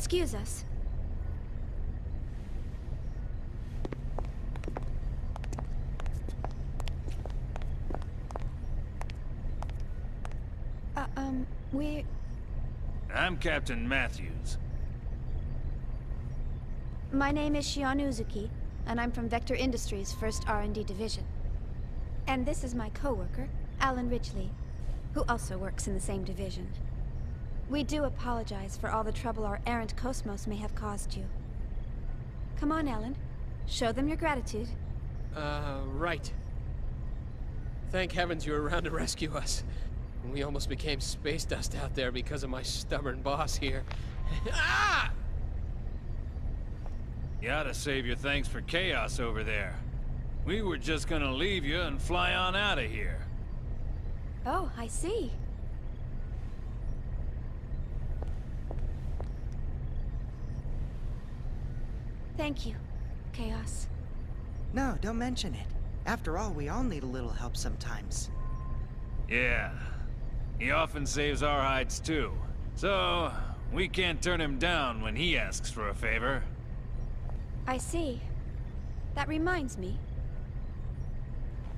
excuse us. I'm Captain Matthews. My name is Shion Uzuki, and I'm from Vector Industries' 1st R&D Division. And this is my co-worker, Alan Ridgely, who also works in the same division. We do apologize for all the trouble our errant Cosmos may have caused you. Come on, Alan. Show them your gratitude. Right. Thank heavens you were around to rescue us. We almost became space dust out there because of my stubborn boss here. Ah! You ought to save your thanks for chaos over there. We were just gonna leave you and fly on out of here. Oh, I see. Thank you, Chaos. No, don't mention it. After all, we all need a little help sometimes. Yeah. He often saves our hides too. So, we can't turn him down when he asks for a favor. I see. That reminds me.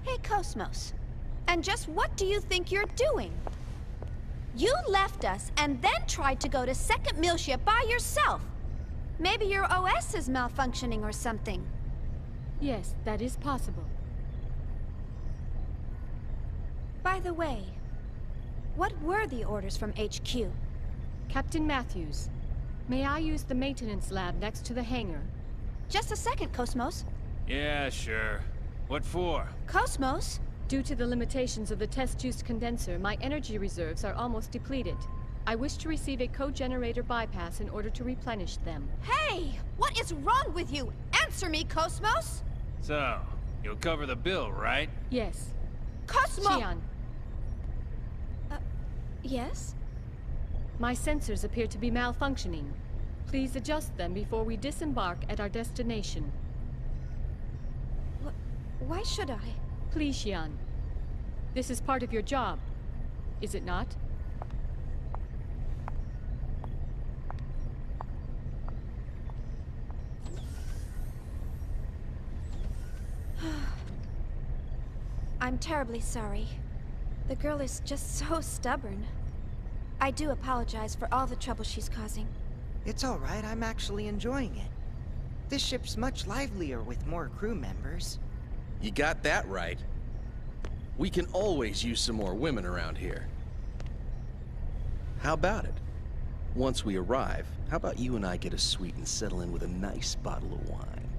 Hey, Cosmos. And just what do you think you're doing? You left us and then tried to go to Second Milship by yourself. Maybe your OS is malfunctioning or something. Yes, that is possible. By the way, what were the orders from HQ? Captain Matthews, may I use the maintenance lab next to the hangar? Just a second, Cosmos. Yeah, sure. What for? Cosmos? Due to the limitations of the test juice condenser, my energy reserves are almost depleted. I wish to receive a co-generator bypass in order to replenish them. Hey! What is wrong with you? Answer me, Cosmos! So, you'll cover the bill, right? Yes. Cosmo! Shion, Yes? my sensors appear to be malfunctioning. Please adjust them before we disembark at our destination. Why should I? Please, Shion. This is part of your job, is it not? I'm terribly sorry. The girl is just so stubborn. I do apologize for all the trouble she's causing. It's all right, I'm actually enjoying it. This ship's much livelier with more crew members. You got that right. We can always use some more women around here. How about it? Once we arrive, how about you and I get a suite and settle in with a nice bottle of wine?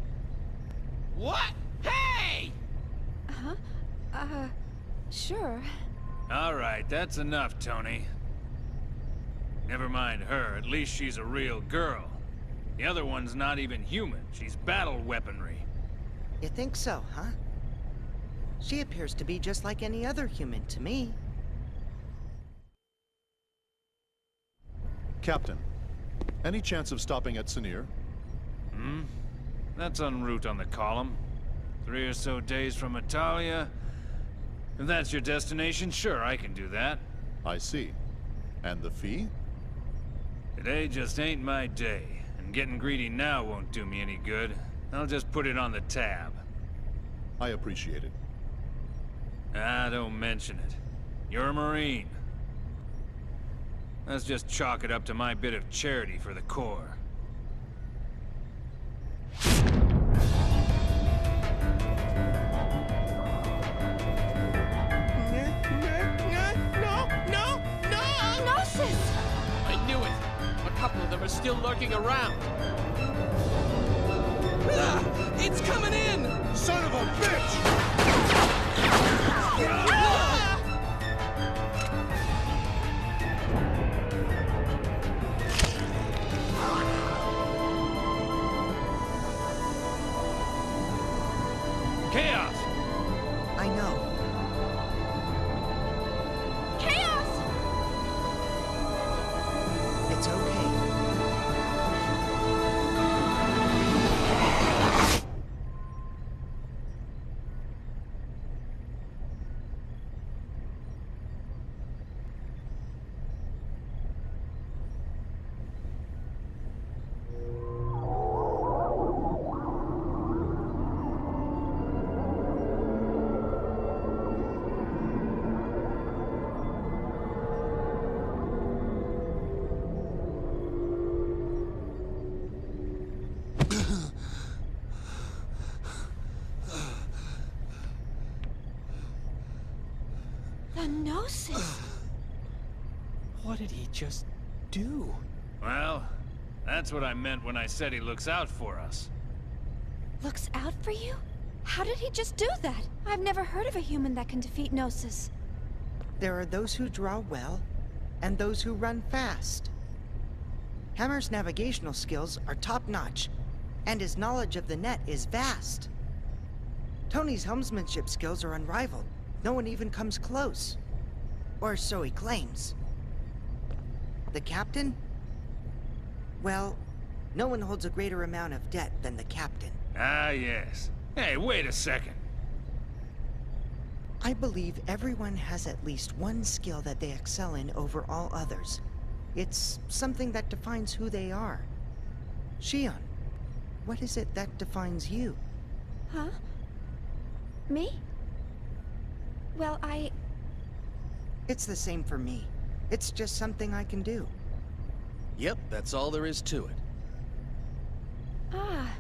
What? Hey! Huh? Sure. All right, that's enough, Tony. Never mind her, at least she's a real girl. The other one's not even human, she's battle weaponry. You think so, huh? She appears to be just like any other human to me. Captain, any chance of stopping at Sinir? That's en route on the column. 3 or so days from Italia. If that's your destination, sure, I can do that. I see. And the fee? Today just ain't my day, and getting greedy now won't do me any good. I'll just put it on the tab. I appreciate it. Ah, don't mention it. You're a Marine. Let's just chalk it up to my bit of charity for the Corps. I knew it! A couple of them are still lurking around. Ah, it's coming in! Son of a bitch! Chaos! I know. Chaos! It's okay. The Gnosis! What did he just do? Well, that's what I meant when I said he looks out for us. Looks out for you? How did he just do that? I've never heard of a human that can defeat Gnosis. There are those who draw well, and those who run fast. Hammer's navigational skills are top-notch, and his knowledge of the net is vast. Tony's helmsmanship skills are unrivaled. No one even comes close. Or so he claims. The captain? Well, no one holds a greater amount of debt than the captain. Ah, yes. Hey, wait a second. I believe everyone has at least one skill that they excel in over all others. It's something that defines who they are. Shion, what is it that defines you? Huh? Me? Well, It's the same for me. It's just something I can do. Yep, that's all there is to it. Ah.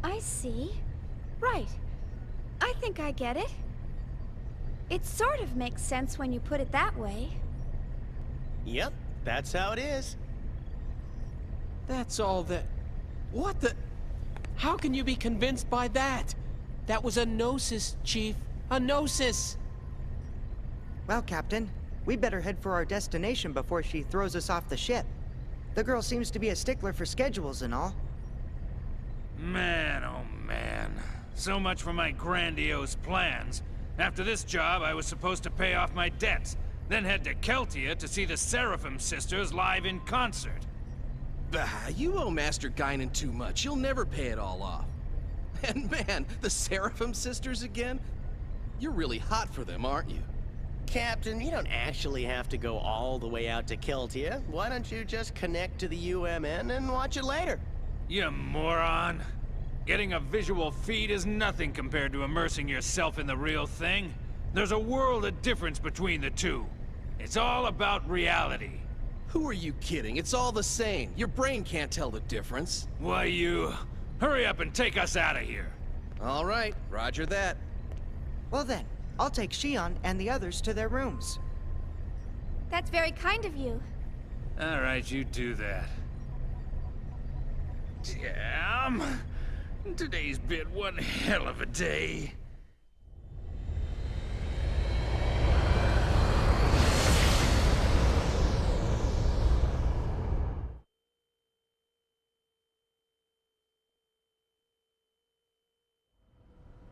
I see. Right. I think I get it. It sort of makes sense when you put it that way. Yep, that's how it is. That's all that... What the... How can you be convinced by that? That was a Gnosis, Chief. A Gnosis! Well, Captain, we better head for our destination before she throws us off the ship. The girl seems to be a stickler for schedules and all. Man, oh man. So much for my grandiose plans. After this job, I was supposed to pay off my debts, then head to Keltia to see the Seraphim sisters live in concert. Bah, you owe Master Guinan too much. You'll never pay it all off. And man, the Seraphim sisters again? You're really hot for them, aren't you? Captain, you don't actually have to go all the way out to Keltia. Why don't you just connect to the UMN and watch it later? You moron. Getting a visual feed is nothing compared to immersing yourself in the real thing. There's a world of difference between the two. It's all about reality. Who are you kidding? It's all the same. Your brain can't tell the difference. Why, you... Hurry up and take us out of here. All right, roger that. Well then, I'll take Shion and the others to their rooms. That's very kind of you. All right, you do that. Damn. Today's been one hell of a day.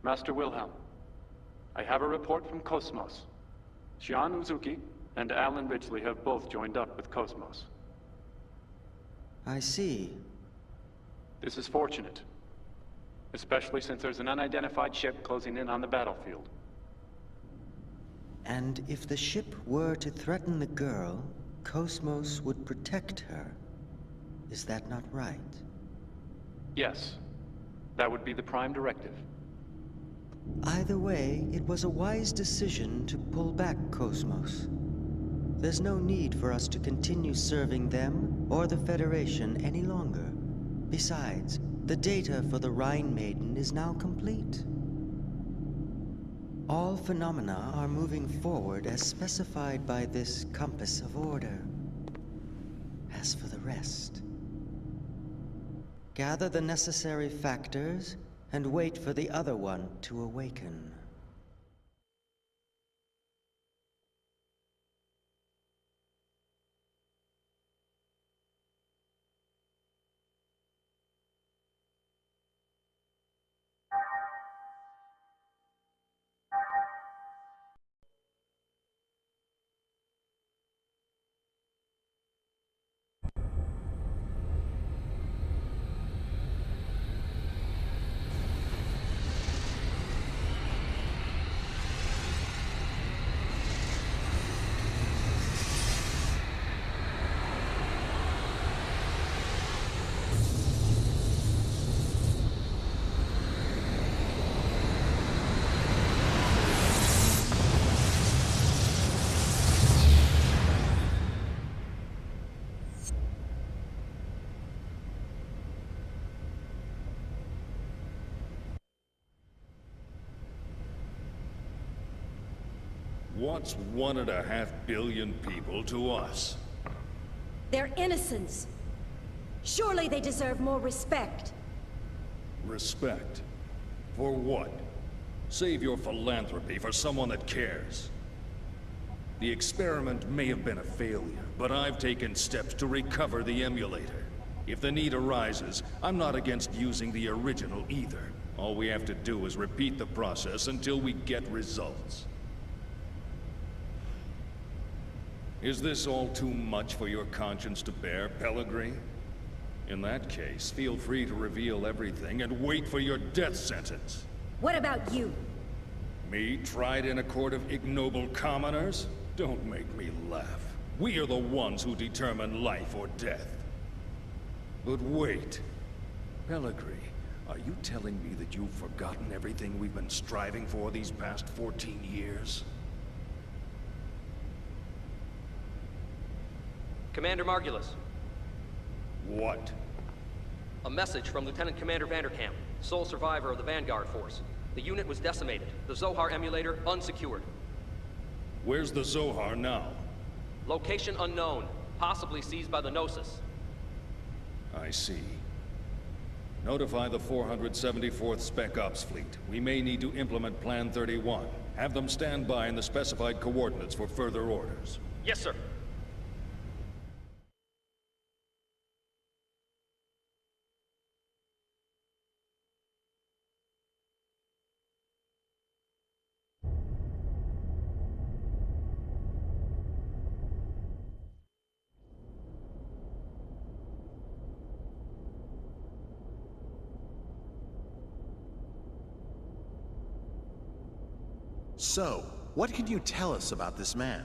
Master Wilhelm, I have a report from Cosmos. Shion Uzuki and Alan Ridgely have both joined up with Cosmos. I see. This is fortunate, especially since there's an unidentified ship closing in on the battlefield. And if the ship were to threaten the girl, Cosmos would protect her. Is that not right? Yes, that would be the prime directive. Either way, it was a wise decision to pull back Cosmos. There's no need for us to continue serving them or the Federation any longer. Besides, the data for the Rhine Maiden is now complete. All phenomena are moving forward as specified by this compass of order. As for the rest, gather the necessary factors and wait for the other one to awaken. What's 1.5 billion people to us? They're innocents. Surely they deserve more respect. Respect? For what? Save your philanthropy for someone that cares. The experiment may have been a failure, but I've taken steps to recover the emulator. If the need arises, I'm not against using the original either. All we have to do is repeat the process until we get results. Is this all too much for your conscience to bear, Pellegrini? In that case, feel free to reveal everything and wait for your death sentence. What about you? Me, tried in a court of ignoble commoners? Don't make me laugh. We are the ones who determine life or death. But wait. Pellegrini, are you telling me that you've forgotten everything we've been striving for these past 14 years? Commander Margulis. What? A message from Lieutenant Commander Vanderkamp, sole survivor of the Vanguard Force. The unit was decimated. The Zohar emulator unsecured. Where's the Zohar now? Location unknown, possibly seized by the Gnosis. I see. Notify the 474th Spec Ops Fleet. We may need to implement Plan 31. Have them stand by in the specified coordinates for further orders. Yes, sir. So, what can you tell us about this man?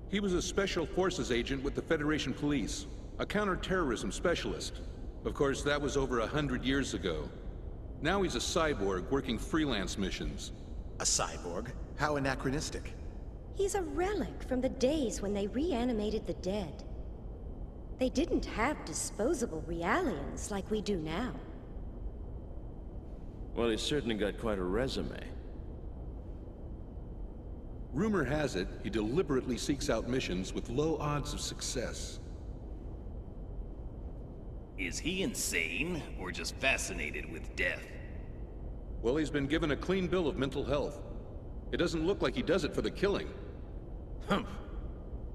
He was a Special Forces agent with the Federation Police, a counter-terrorism specialist. Of course, that was over 100 years ago. Now he's a cyborg working freelance missions. A cyborg? How anachronistic. He's a relic from the days when they reanimated the dead. They didn't have disposable realians like we do now. Well, he's certainly got quite a resume. Rumor has it, he deliberately seeks out missions with low odds of success. Is he insane, or just fascinated with death? Well, he's been given a clean bill of mental health. It doesn't look like he does it for the killing. Humph.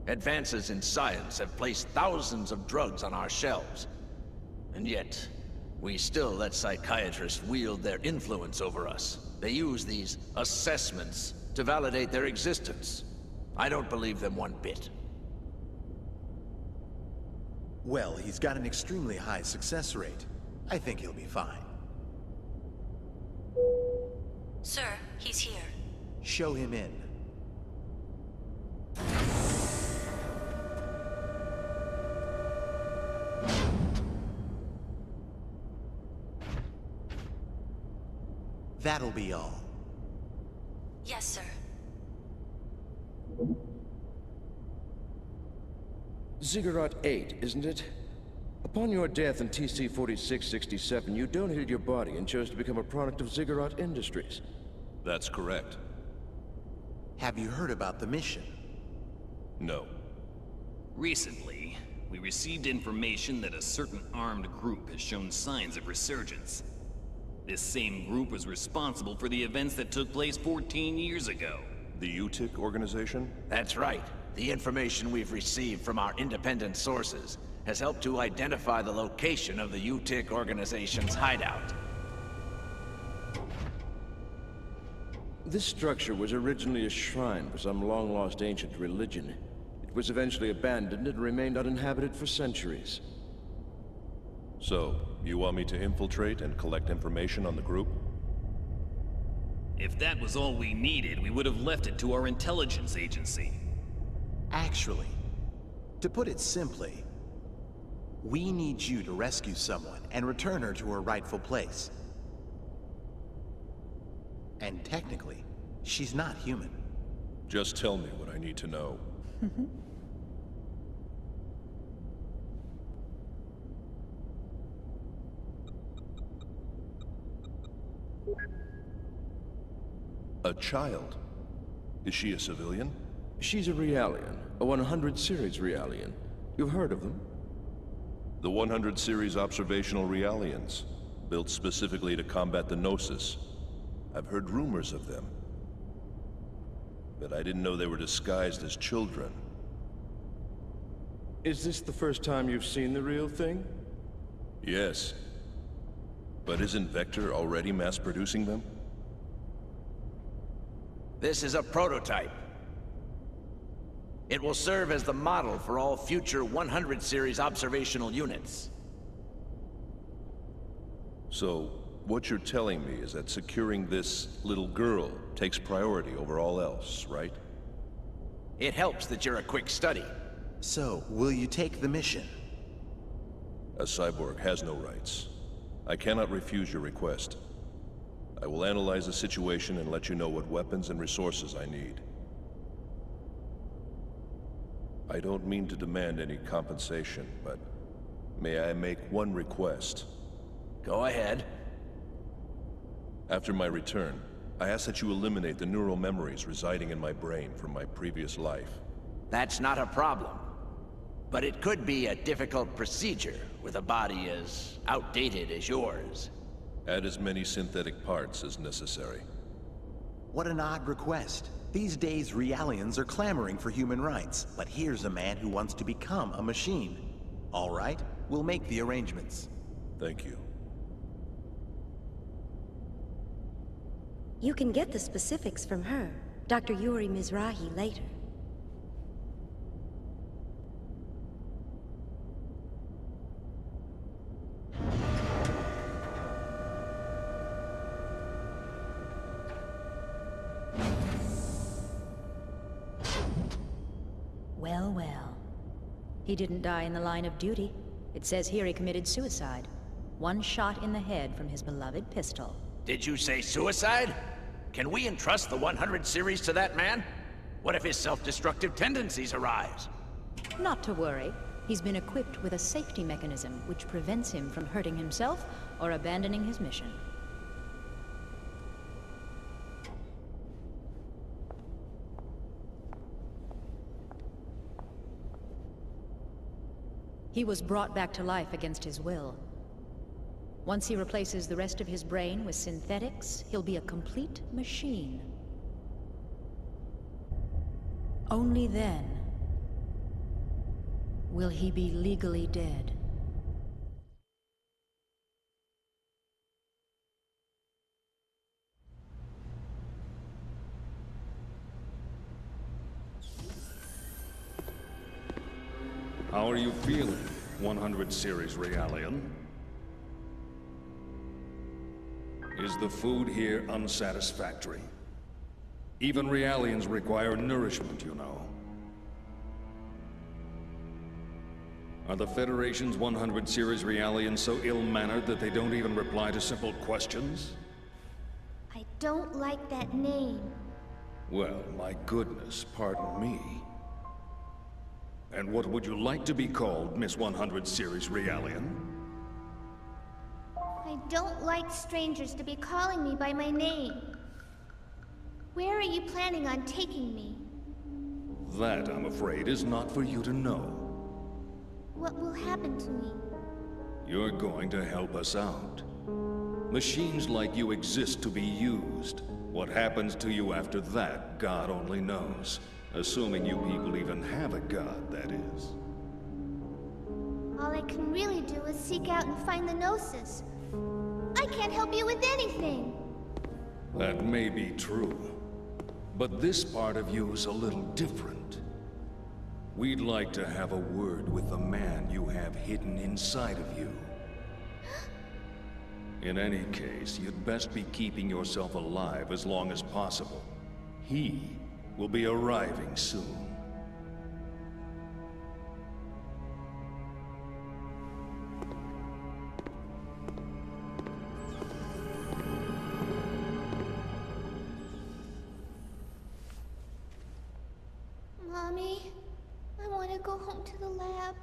Advances in science have placed thousands of drugs on our shelves. And yet, we still let psychiatrists wield their influence over us. They use these assessments to validate their existence. I don't believe them one bit. Well, he's got an extremely high success rate. I think he'll be fine. Sir, he's here. Show him in. That'll be all. Yes, sir. Ziggurat 8, isn't it? Upon your death in TC-4667, you donated your body and chose to become a product of Ziggurat Industries. That's correct. Have you heard about the mission? No. Recently, we received information that a certain armed group has shown signs of resurgence. This same group was responsible for the events that took place 14 years ago. The UTIC organization? That's right. The information we've received from our independent sources has helped to identify the location of the UTIC organization's hideout. This structure was originally a shrine for some long-lost ancient religion. It was eventually abandoned and remained uninhabited for centuries. So, you want me to infiltrate and collect information on the group? If that was all we needed, we would have left it to our intelligence agency. Actually, to put it simply, we need you to rescue someone and return her to her rightful place. And technically, she's not human. Just tell me what I need to know. A child? Is she a civilian? She's a Realian, a 100 series Realian. You've heard of them? The 100 series observational Realians, built specifically to combat the Gnosis. I've heard rumors of them. But I didn't know they were disguised as children. Is this the first time you've seen the real thing? Yes. But isn't Vector already mass-producing them? This is a prototype. It will serve as the model for all future 100 series observational units. So, what you're telling me is that securing this little girl takes priority over all else, right? It helps that you're a quick study. So, will you take the mission? A cyborg has no rights. I cannot refuse your request. I will analyze the situation and let you know what weapons and resources I need. I don't mean to demand any compensation, but may I make one request? Go ahead. After my return, I ask that you eliminate the neural memories residing in my brain from my previous life. That's not a problem. But it could be a difficult procedure with a body as outdated as yours. Add as many synthetic parts as necessary. What an odd request. These days, Realians are clamoring for human rights, but here's a man who wants to become a machine. All right, we'll make the arrangements. Thank you. You can get the specifics from her, Dr. Yuri Mizrahi, later. Well, well. He didn't die in the line of duty. It says here he committed suicide. One shot in the head from his beloved pistol. Did you say suicide? Can we entrust the 100 series to that man? What if his self-destructive tendencies arise? Not to worry. He's been equipped with a safety mechanism which prevents him from hurting himself or abandoning his mission. He was brought back to life against his will. Once he replaces the rest of his brain with synthetics, he'll be a complete machine. Only then will he be legally dead. How are you feeling, 100 series Realian? Is the food here unsatisfactory? Even Realians require nourishment, you know. Are the Federation's 100 series Realians so ill-mannered that they don't even reply to simple questions? I don't like that name. Well, my goodness, pardon me. And what would you like to be called, Miss 100 series Realian? I don't like strangers to be calling me by my name. Where are you planning on taking me? That, I'm afraid, is not for you to know. What will happen to me? You're going to help us out. Machines like you exist to be used. What happens to you after that, God only knows. Assuming you people even have a god, that is. All I can really do is seek out and find the Gnosis. I can't help you with anything. That may be true. But this part of you is a little different. We'd like to have a word with the man you have hidden inside of you. In any case, you'd best be keeping yourself alive as long as possible. He will be arriving soon. Mommy, I want to go home to the lab.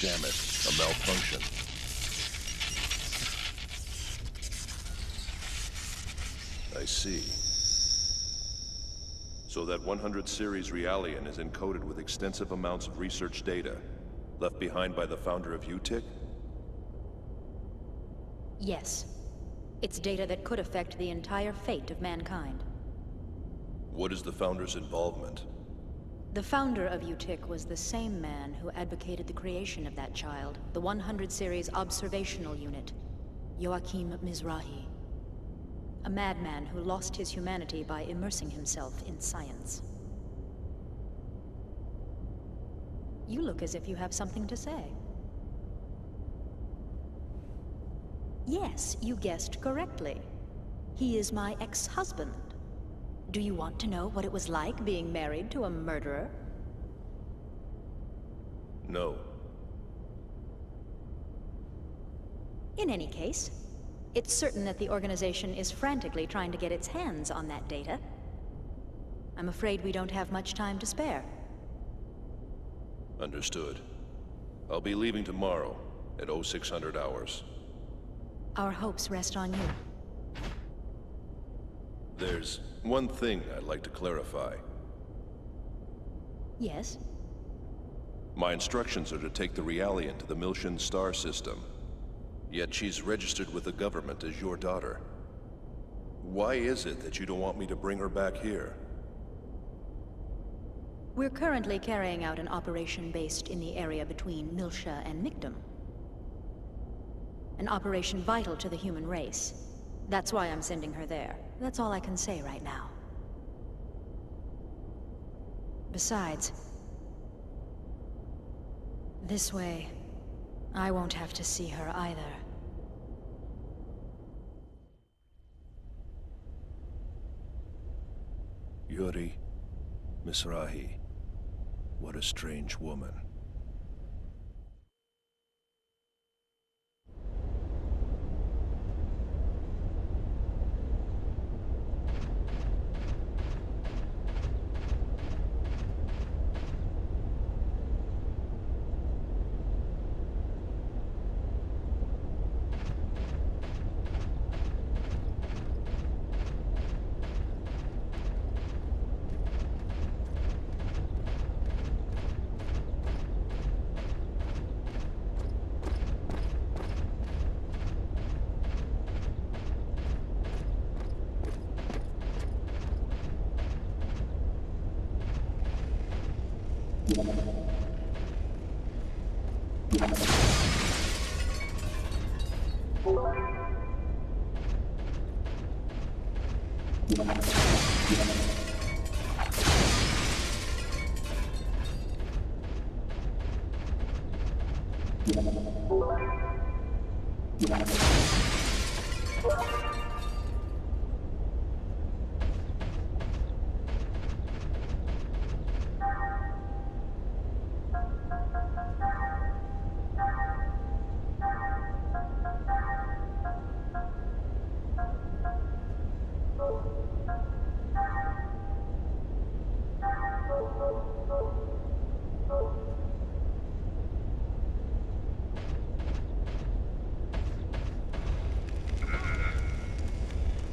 Damn it, a malfunction. I see. So that 100 series Realian is encoded with extensive amounts of research data, left behind by the founder of UTIC? Yes. It's data that could affect the entire fate of mankind. What is the founder's involvement? The founder of UTIC was the same man who advocated the creation of that child, the 100 series observational unit, Joachim Mizrahi. A madman who lost his humanity by immersing himself in science. You look as if you have something to say. Yes, you guessed correctly. He is my ex-husband. Do you want to know what it was like being married to a murderer? No. In any case, it's certain that the organization is frantically trying to get its hands on that data. I'm afraid we don't have much time to spare. Understood. I'll be leaving tomorrow at 0600 hours. Our hopes rest on you. There's one thing I'd like to clarify. Yes? My instructions are to take the Realian to the Miltian star system. Yet she's registered with the government as your daughter. Why is it that you don't want me to bring her back here? We're currently carrying out an operation based in the area between Miltia and Micdom. An operation vital to the human race. That's why I'm sending her there. That's all I can say right now. Besides, this way, I won't have to see her either. Yuri Mizrahi. What a strange woman.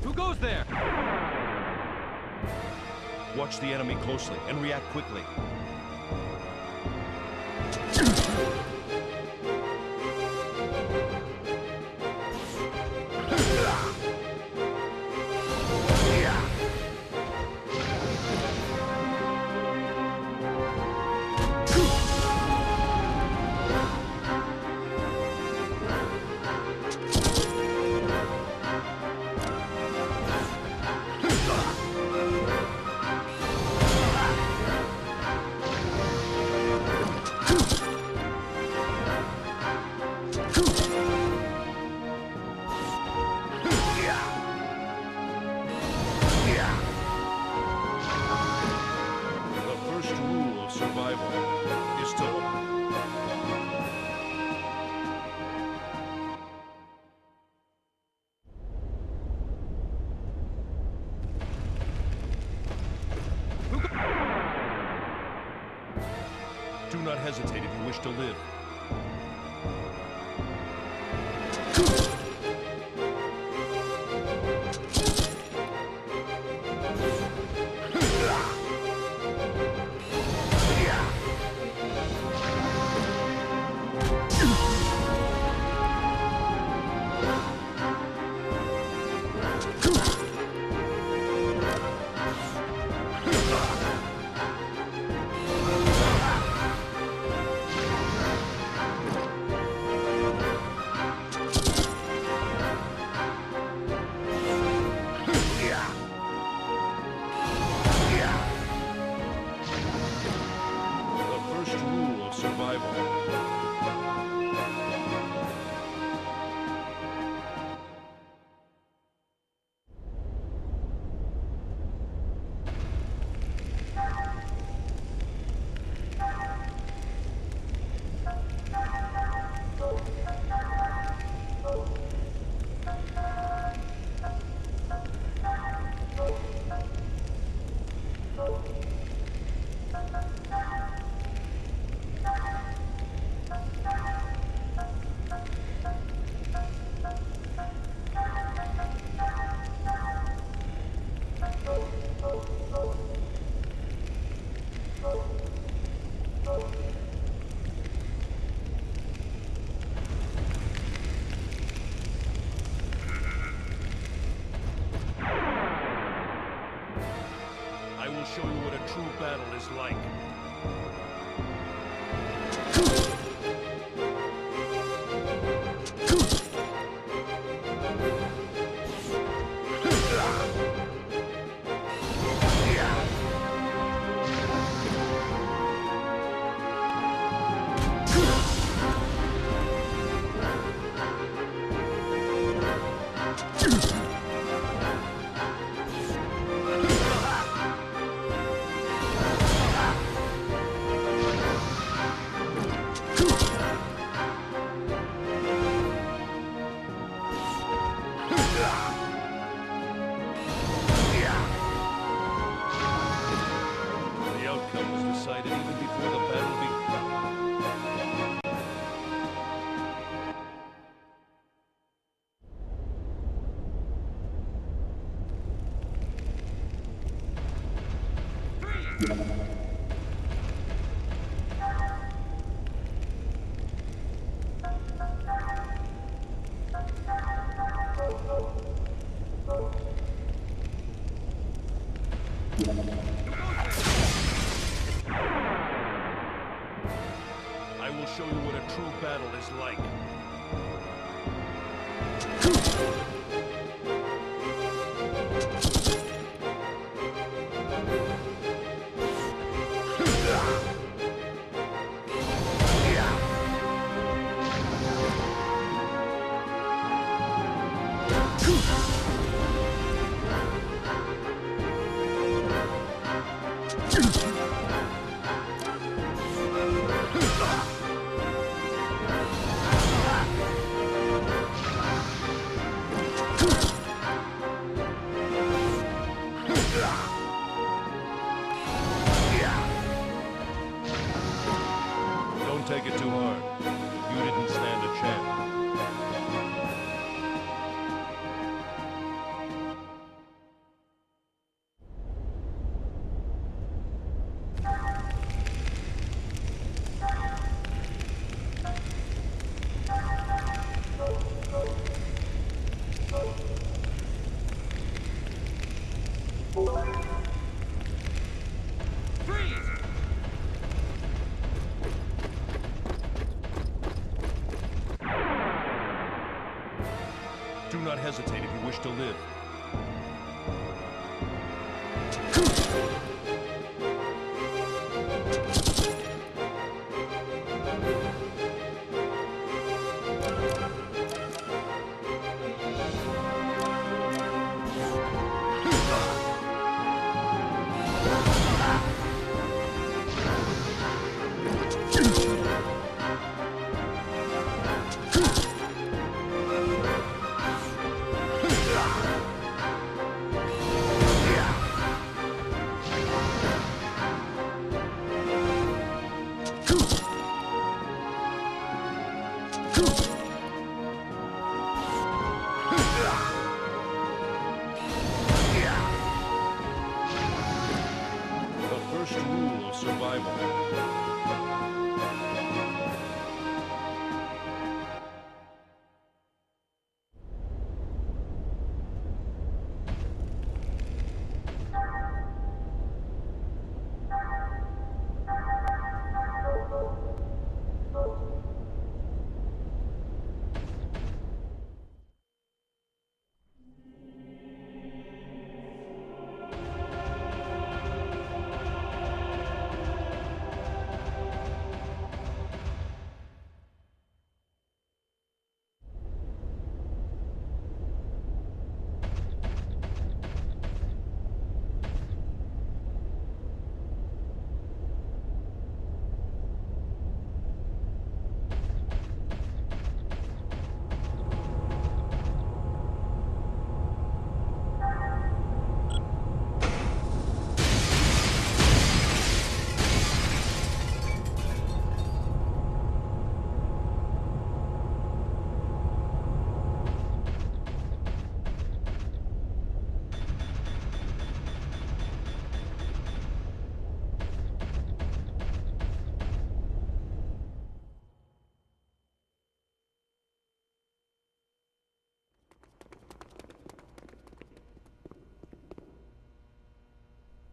Who goes there? Watch the enemy closely and react quickly. hesitate if you wish to live. I will show you what a true battle is like. I will show you what a true battle is like. Don't take it too hard. You didn't stand a chance. Do not hesitate if you wish to live.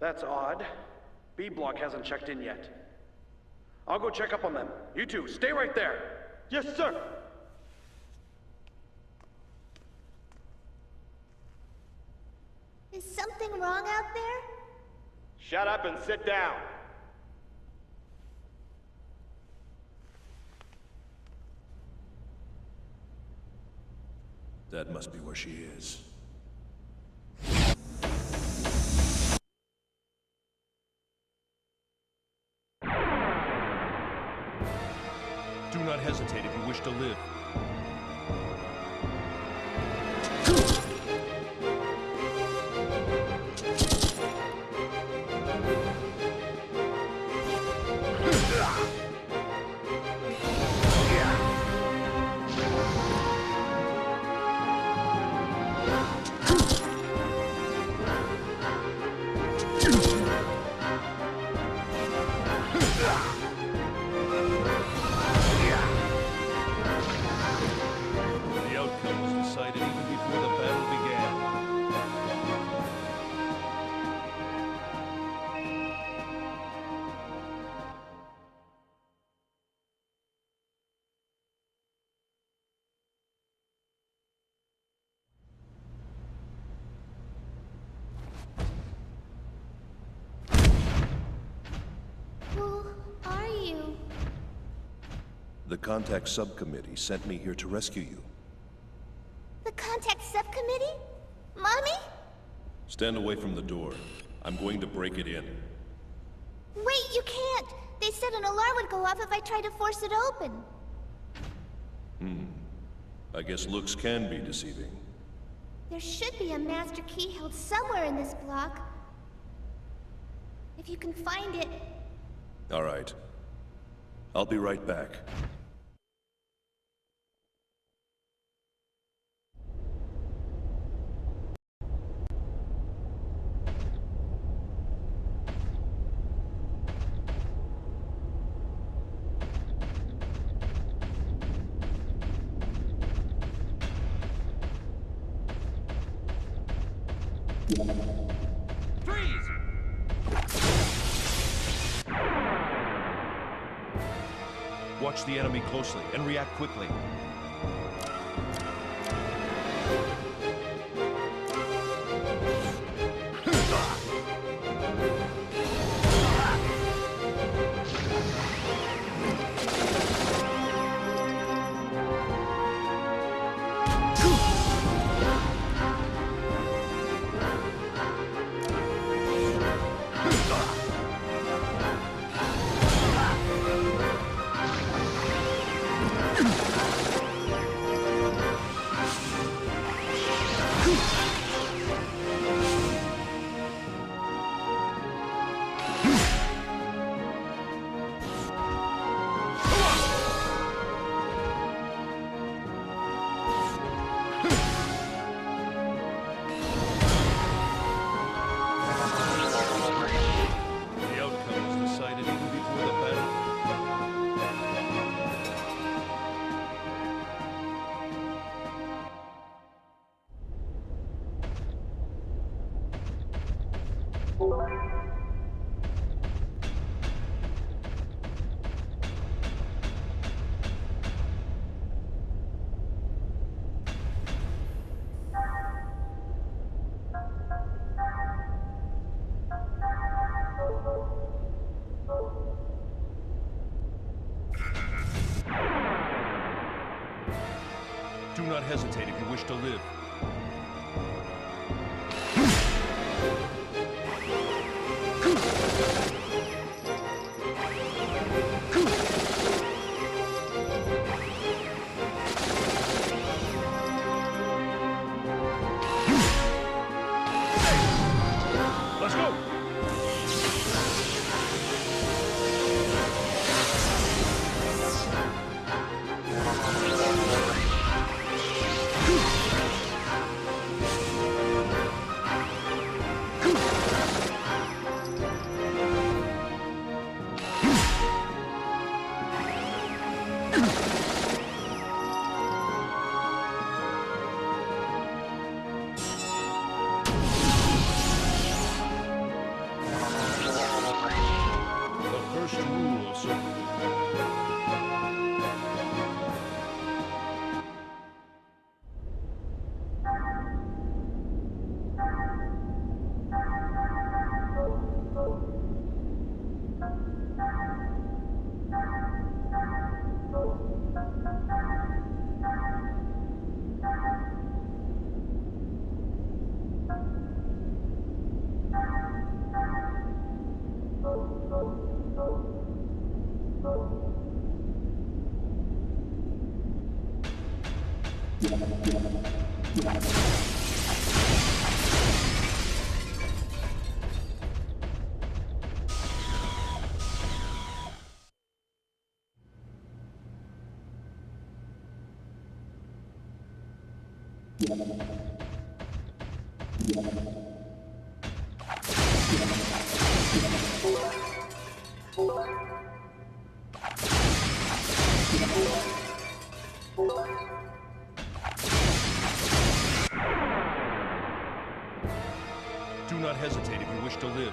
That's odd. B block hasn't checked in yet. I'll go check up on them. You two, stay right there. Yes, sir. Is something wrong out there? Shut up and sit down. That must be where she is. Do not hesitate if you wish to live. The outcome was decided even before the battle began. Who are you? The Contact Subcommittee sent me here to rescue you. The Contact Subcommittee? Mommy? Stand away from the door. I'm going to break it in. Wait, you can't! They said an alarm would go off if I tried to force it open. I guess looks can be deceiving. There should be a master key held somewhere in this block. If you can find it. All right. I'll be right back. Freeze! Watch the enemy closely and react quickly. The outcome was decided even before the battle. Do not hesitate if you wish to live. Let's go! Do not hesitate if you wish to live.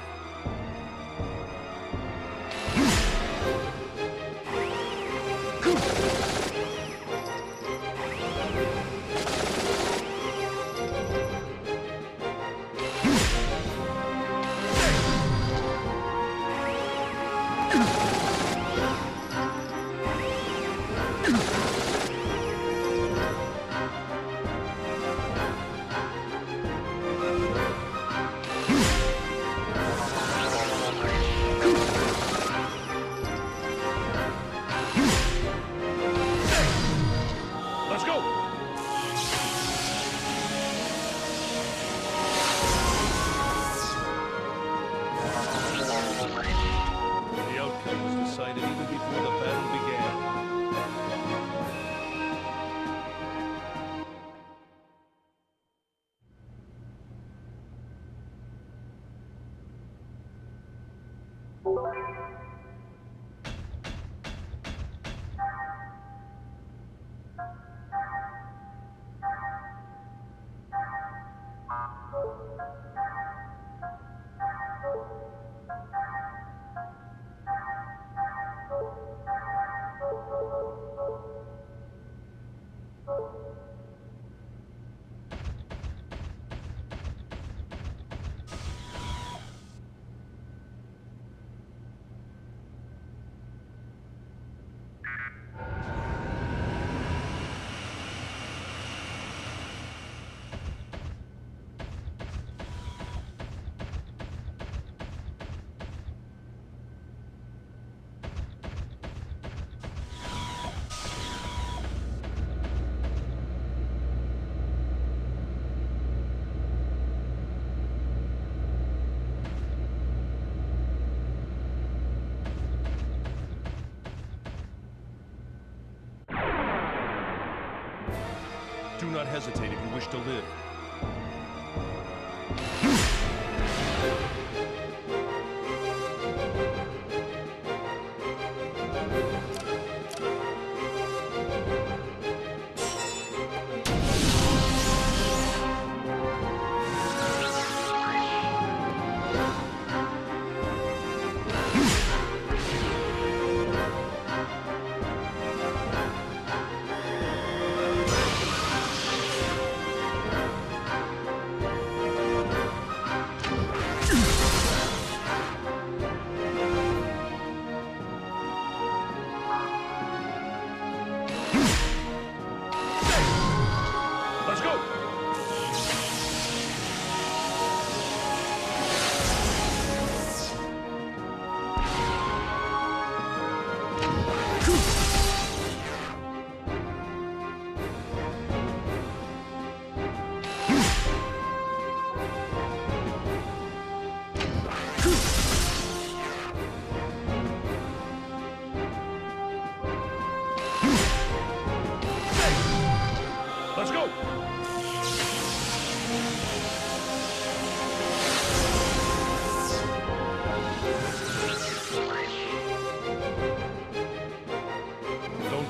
Do not hesitate if you wish to live.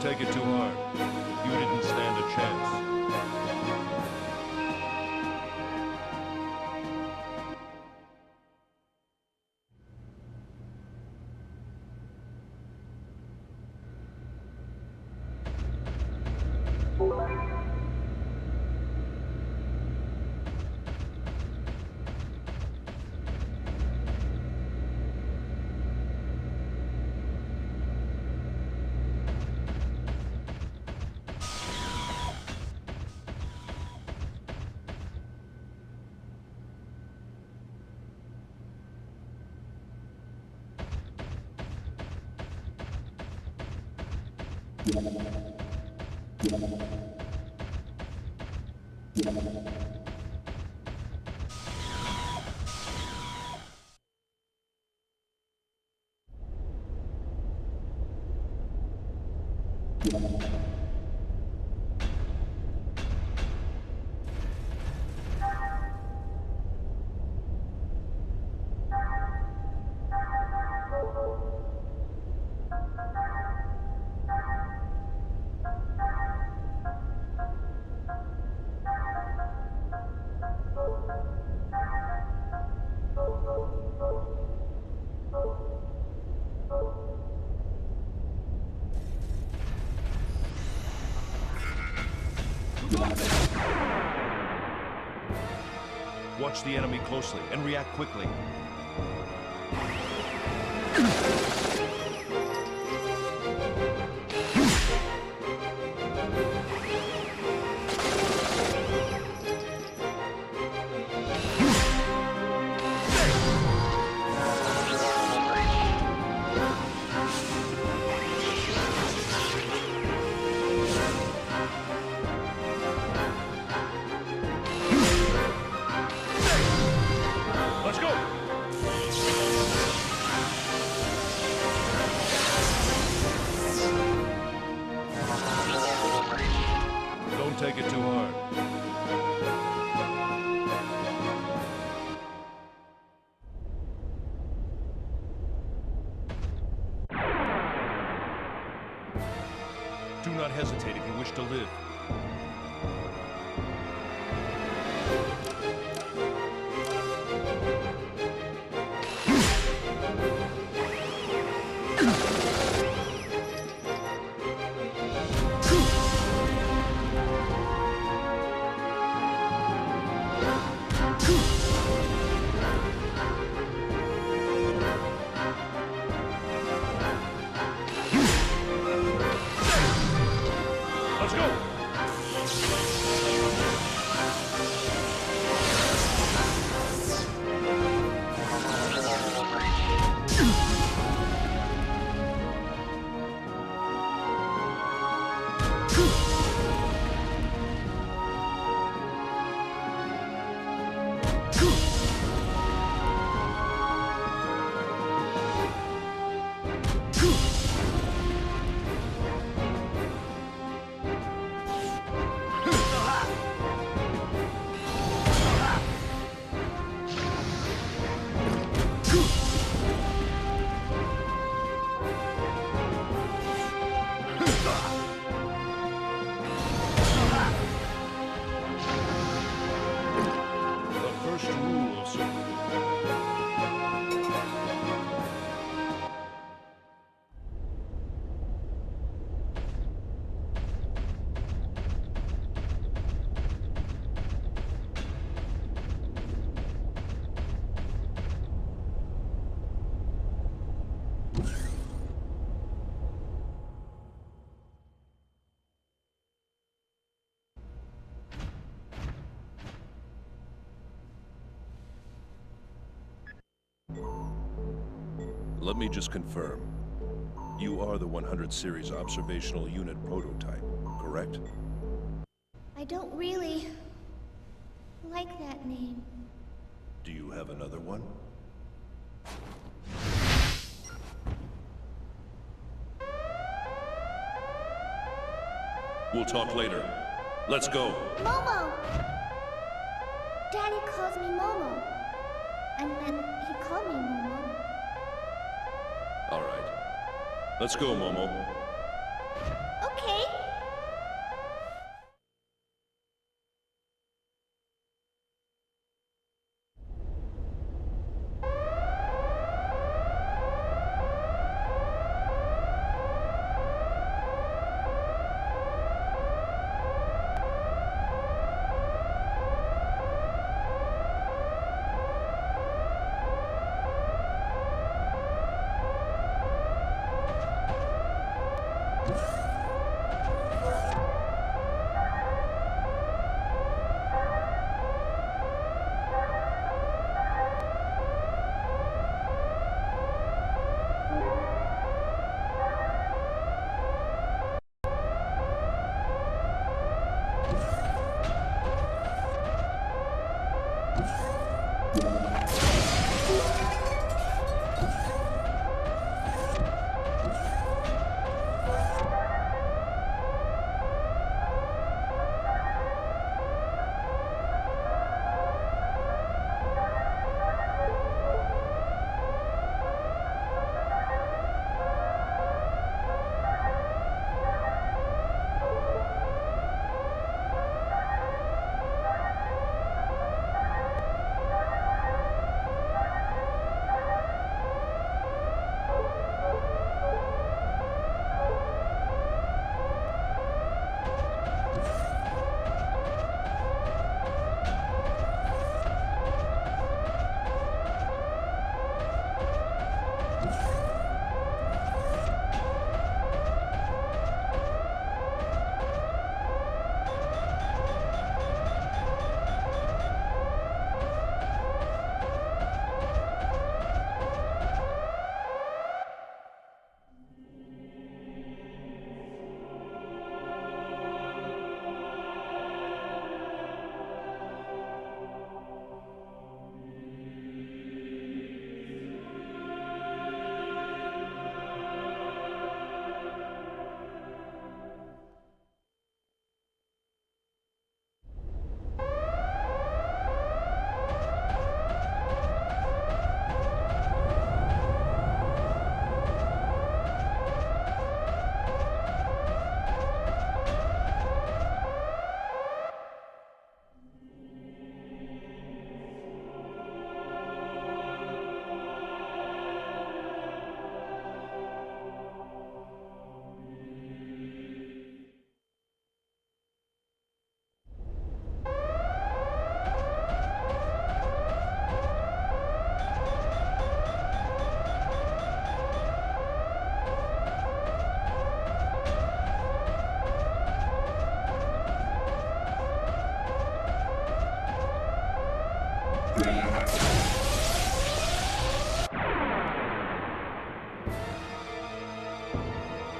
Take it too hard. You didn't stand a chance. Watch the enemy closely and react quickly. Let's go! Don't take it too hard. Do not hesitate if you wish to live. Let's go! The first rule, sir. Let me just confirm. You are the 100 Series Observational Unit prototype, correct? I don't really like that name. Do you have another one? We'll talk later. Let's go. Momo! Daddy calls me Momo. And then he called me Momo. All right. Let's go, Momo. Okay.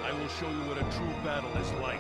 I will show you what a true battle is like.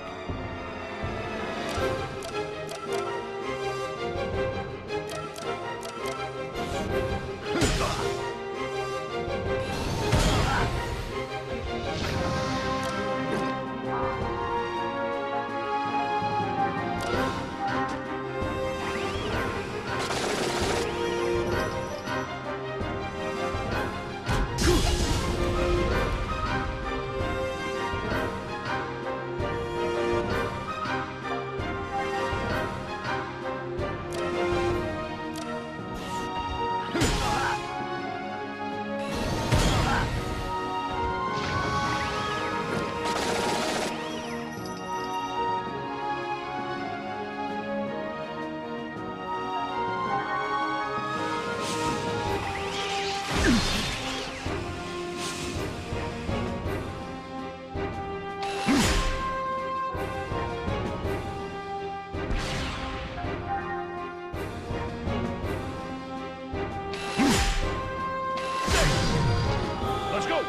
Let's go!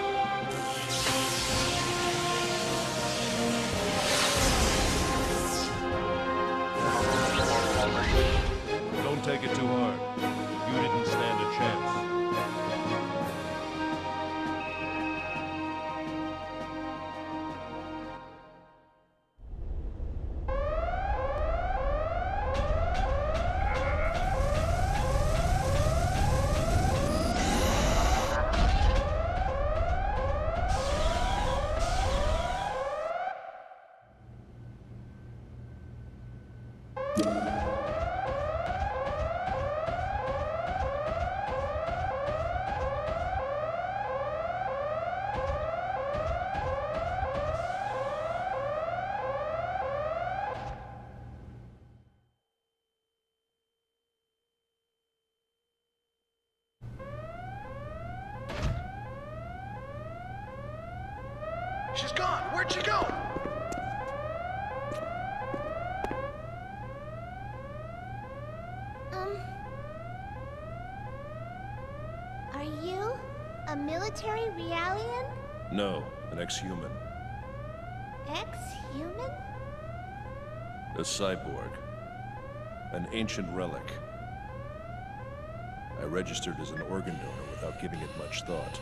Don't take it too hard. You didn't stand a chance. She's gone! Where'd she go? Are you a military Realian? No, an ex-human. Ex-human? A cyborg. An ancient relic. I registered as an organ donor without giving it much thought,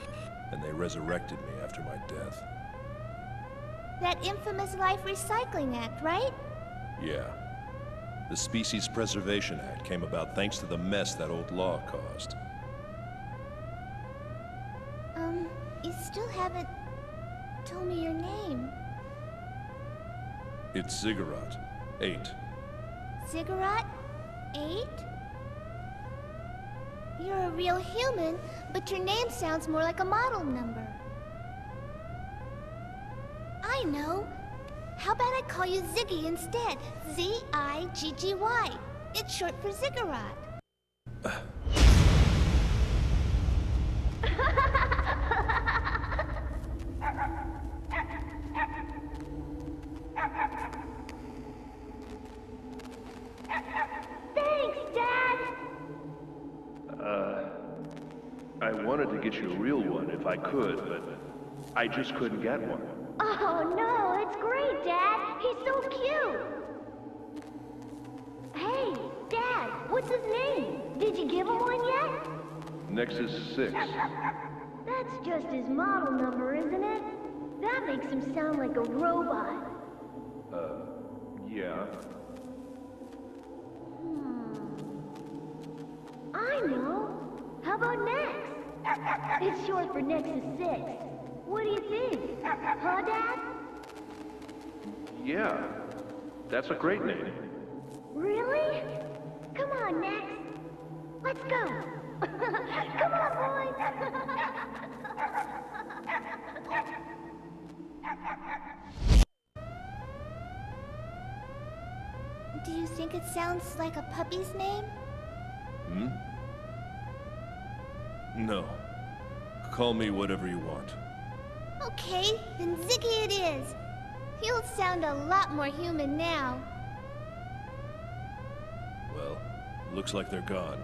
and they resurrected me after my death. That infamous Life Recycling Act, right? Yeah. The Species Preservation Act came about thanks to the mess that old law caused. You still haven't told me your name. It's Ziggurat. 8. Ziggurat? 8? You're a real human, but your name sounds more like a model number. I know. How about I call you Ziggy instead? Z-I-G-G-Y. It's short for Ziggurat. Thanks, Dad! I wanted to get you a real one if I could, but I just couldn't get one. Oh, no, it's great, Dad. He's so cute. Hey, Dad, what's his name? Did you give him one yet? Nexus 6. That's just his model number, isn't it? That makes him sound like a robot. Yeah. I know. How about Nex? It's short for Nexus 6. What do you think? Huh, Dad? Yeah. That's a great name. Really? Come on, Nex. Let's go. Come on, boys. Do you think it sounds like a puppy's name? Hmm? No. Call me whatever you want. Okay, then Ziggy it is. He'll sound a lot more human now. Well, looks like they're gone.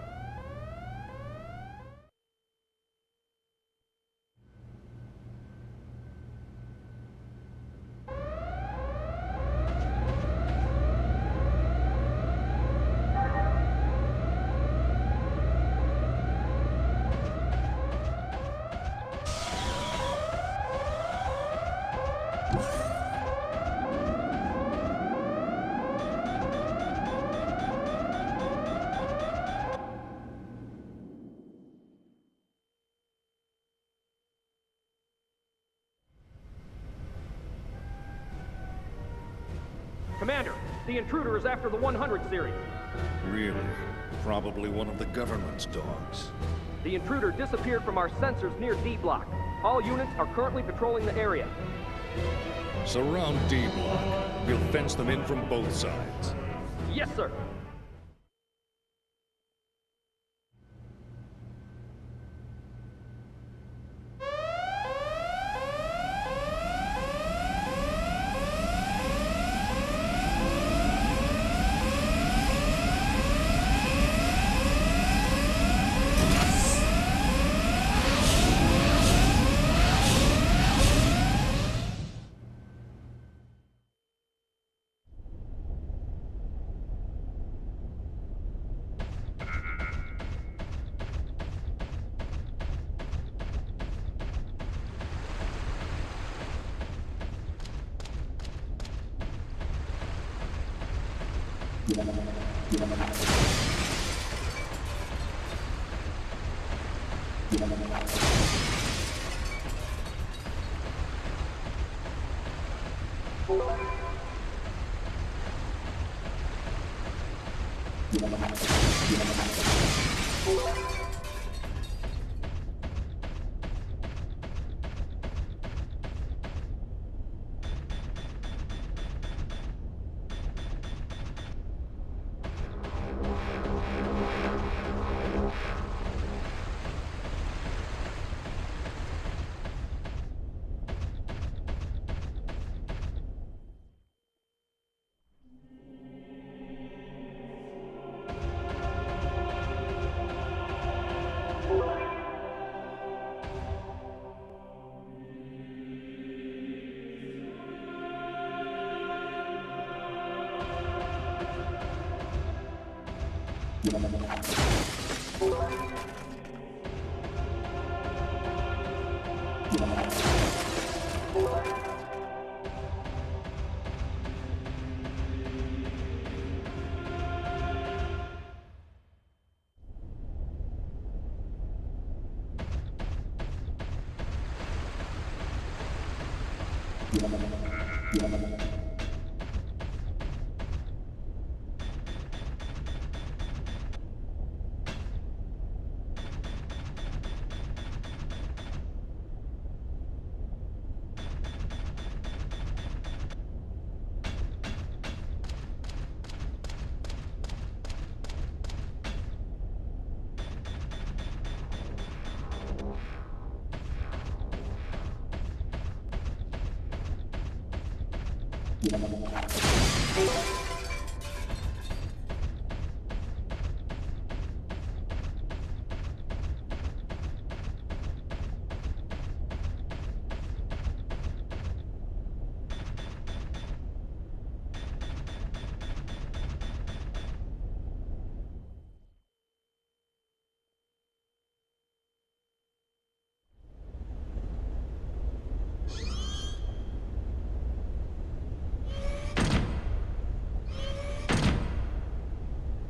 Commander, the intruder is after the 100 series. Really? Probably one of the government's dogs. The intruder disappeared from our sensors near D Block. All units are currently patrolling the area. Surround D Block. We'll fence them in from both sides. Yes, sir.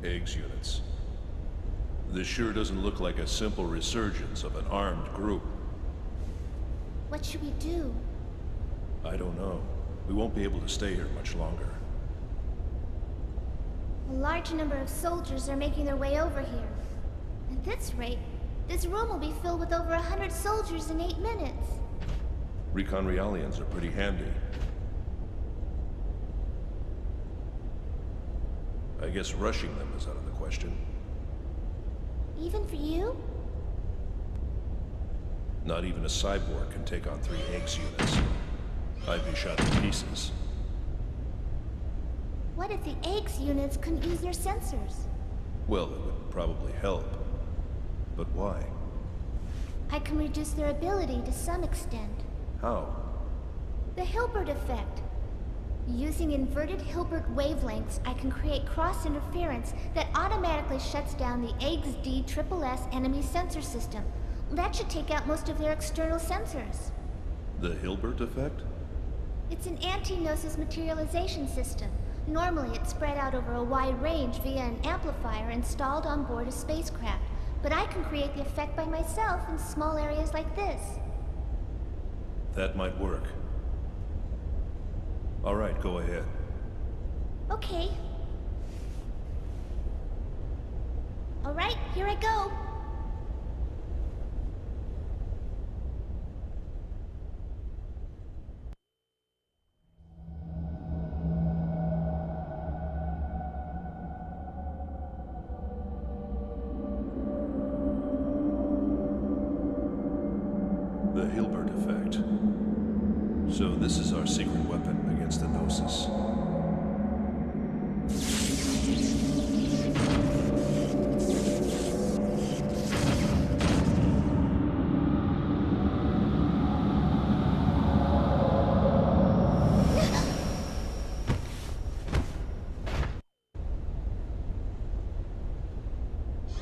Eggs units. This sure doesn't look like a simple resurgence of an armed group. What should we do? I don't know. We won't be able to stay here much longer. A large number of soldiers are making their way over here. At this rate, this room will be filled with over 100 soldiers in 8 minutes. Recon Realians are pretty handy. I guess rushing them is out of the question. Even for you? Not even a cyborg can take on 3 eggs units. I'd be shot to pieces. What if the eggs units couldn't use their sensors? Well, it would probably help. But why? I can reduce their ability to some extent. How? The Hilbert effect. Using inverted Hilbert wavelengths, I can create cross-interference that automatically shuts down the XD-SSS enemy sensor system. That should take out most of their external sensors. The Hilbert effect? It's an anti-gnosis materialization system. Normally, it's spread out over a wide range via an amplifier installed on board a spacecraft. But I can create the effect by myself in small areas like this. That might work. All right, go ahead. Okay. All right, here I go. The Hilbert effect. So this is our secret weapon against the Gnosis.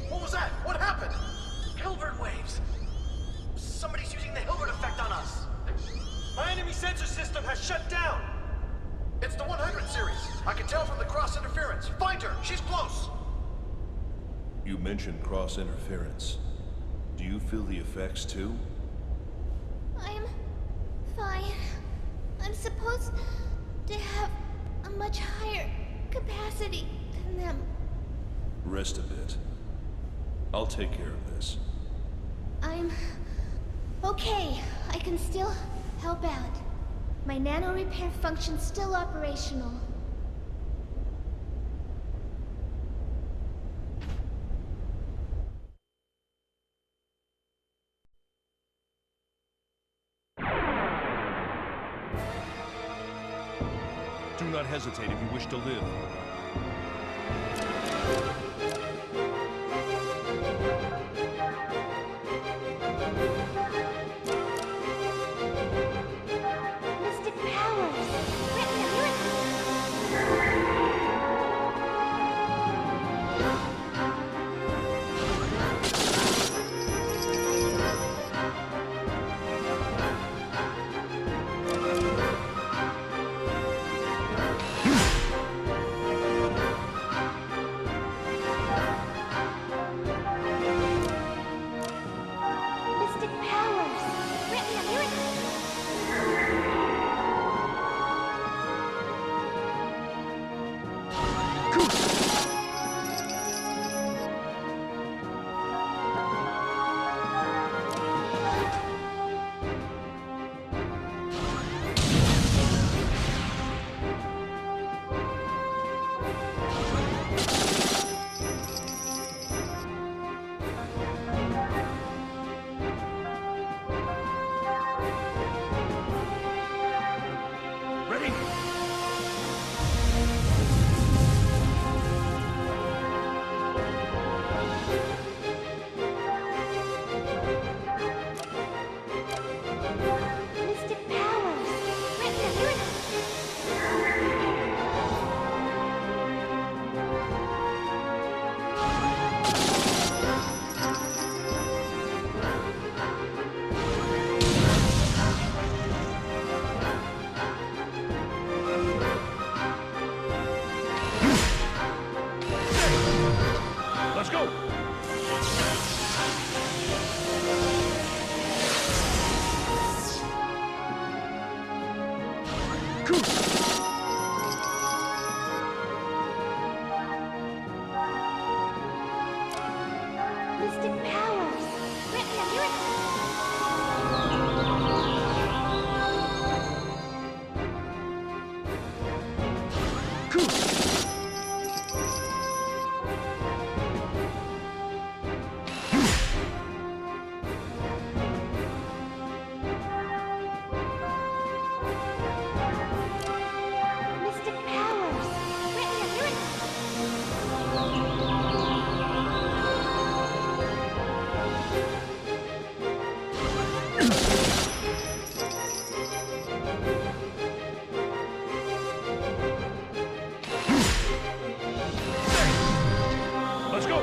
What was that? What happened? Hilbert waves. Somebody's using the Hilbert effect on us. My enemy sensor system has shut down. It's the 100 series. I can tell from the cross interference. Find her. She's close. You mentioned cross interference. Do you feel the effects too? I'm fine. I'm supposed to have a much higher capacity than them. Rest a bit. I'll take care of this. I'm okay. I can still help out. My nano repair function's still operational. Do not hesitate if you wish to live. Mystic powers! Grant me ability! Mystic powers! Grant me a miracle! Mystic powers! Grant me a miracle! Let's go!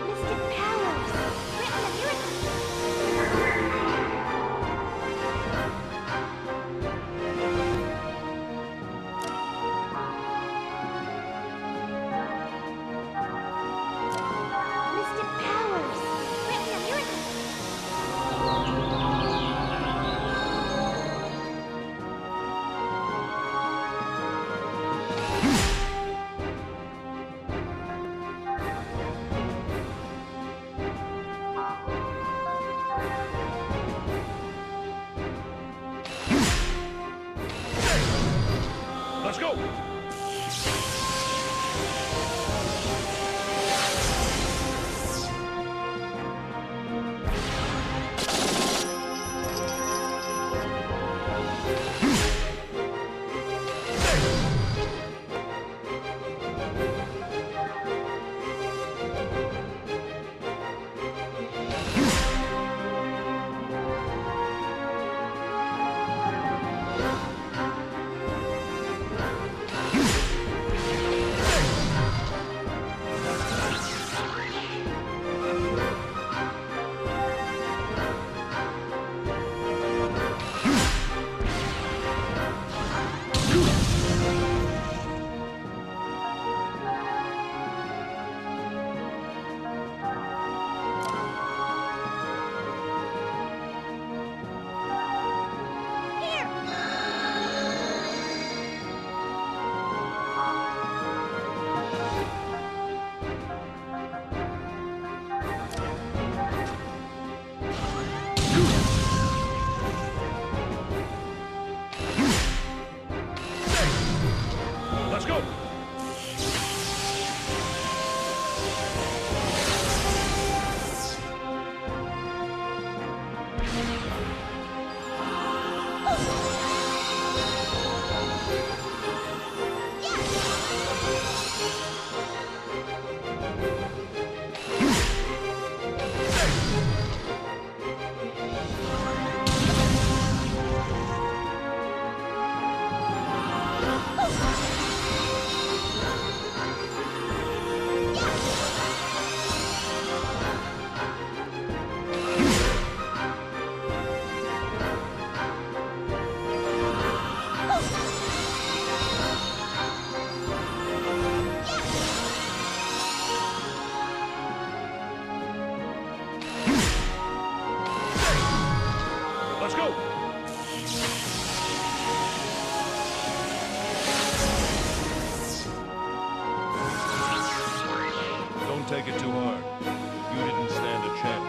Mystic powers! Grant me a miracle! Mystic powers! Grant me a miracle! Let's go! Let's go! Let's go! Don't take it too hard. You didn't stand a chance.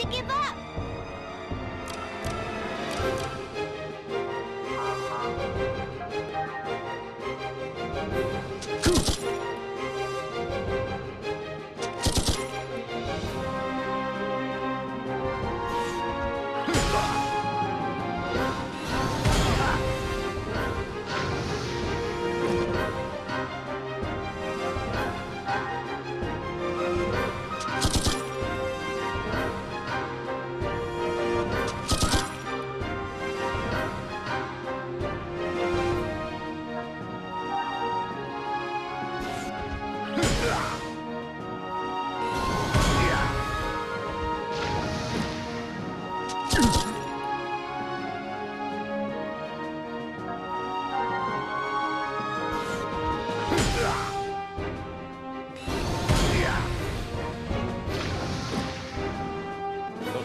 to give up!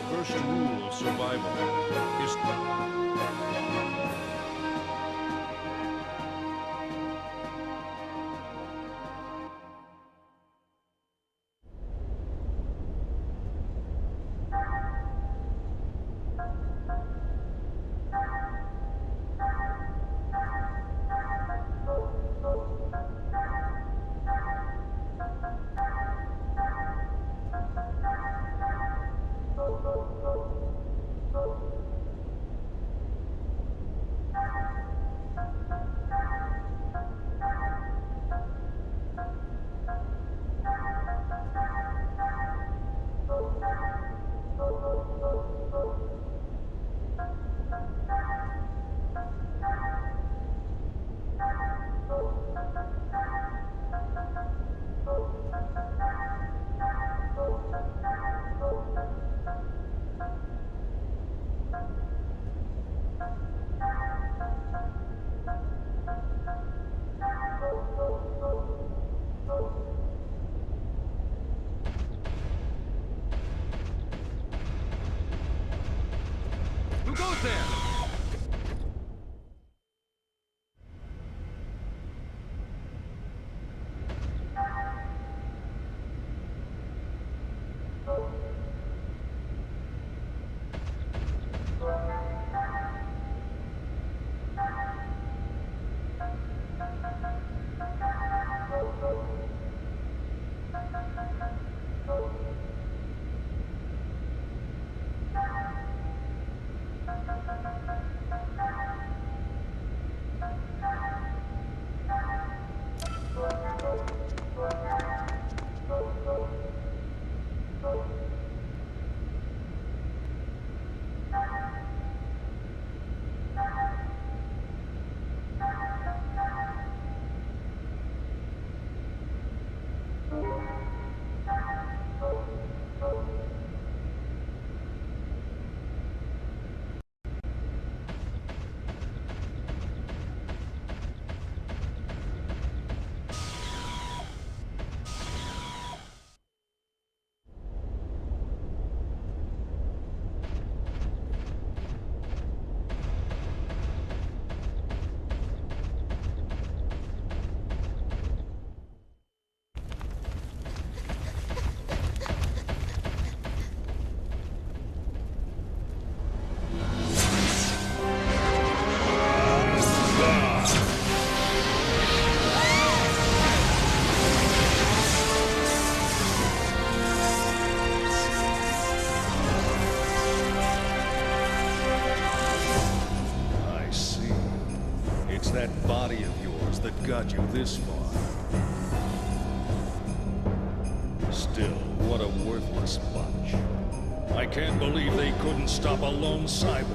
First rule of survival is... Who goes there? That body of yours that got you this far. Still, what a worthless bunch. I can't believe they couldn't stop a lone cyborg.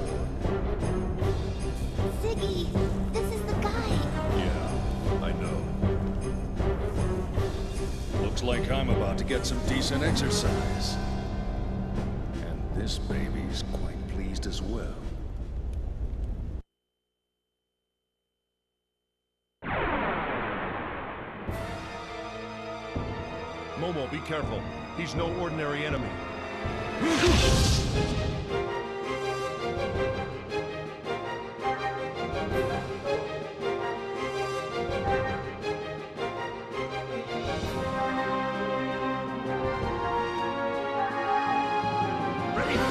Ziggy, this is the guy. Yeah, I know. Looks like I'm about to get some decent exercise. And this baby's quite pleased as well. Momo, be careful. He's no ordinary enemy. Ready?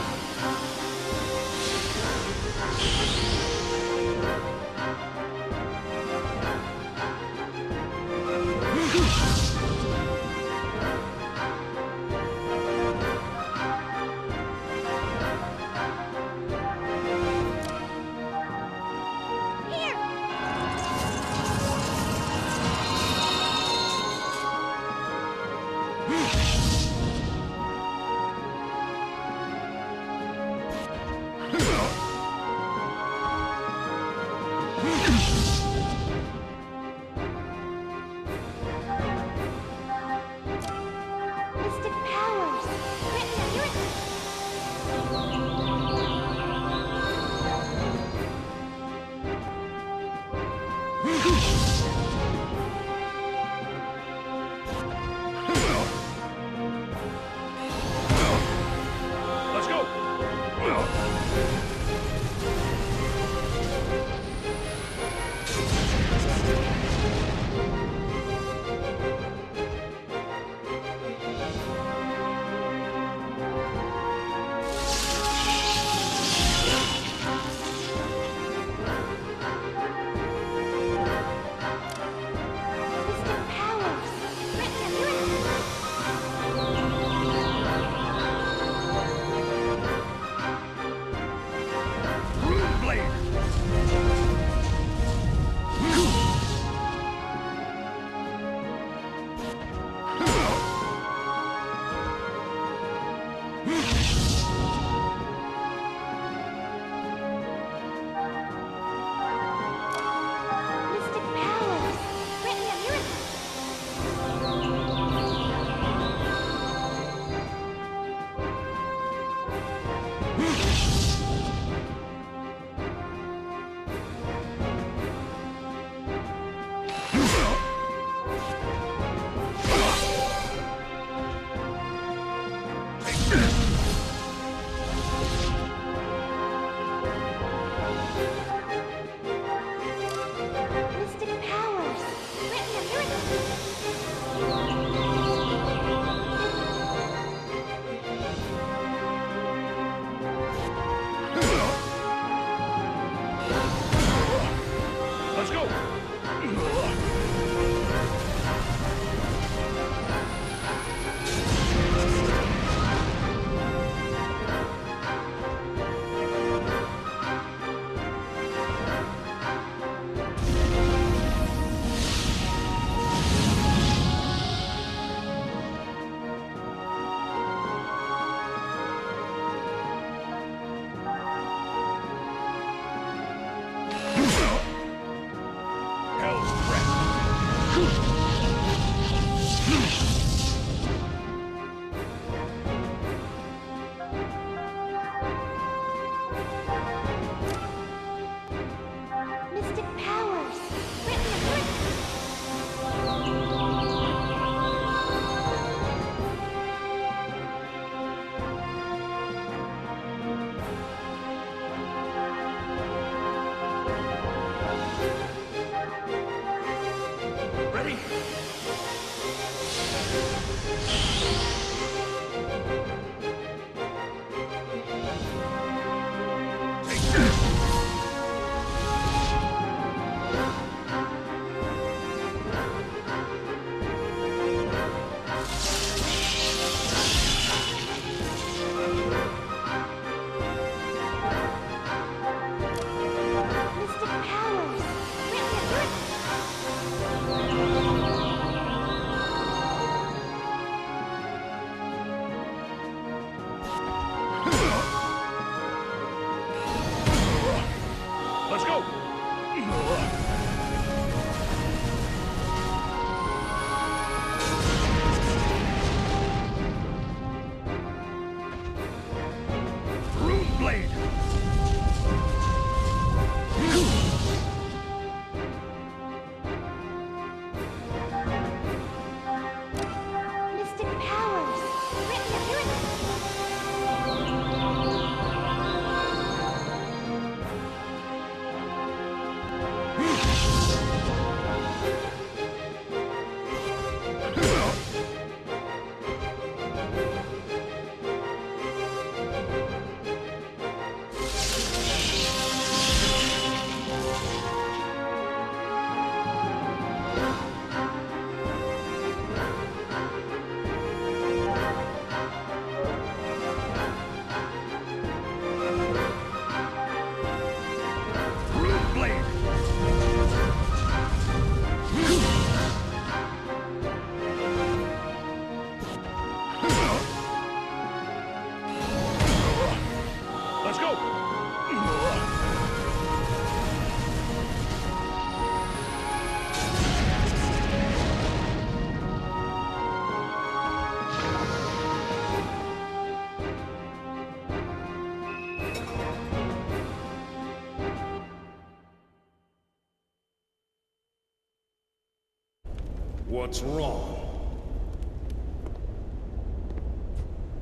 What's wrong?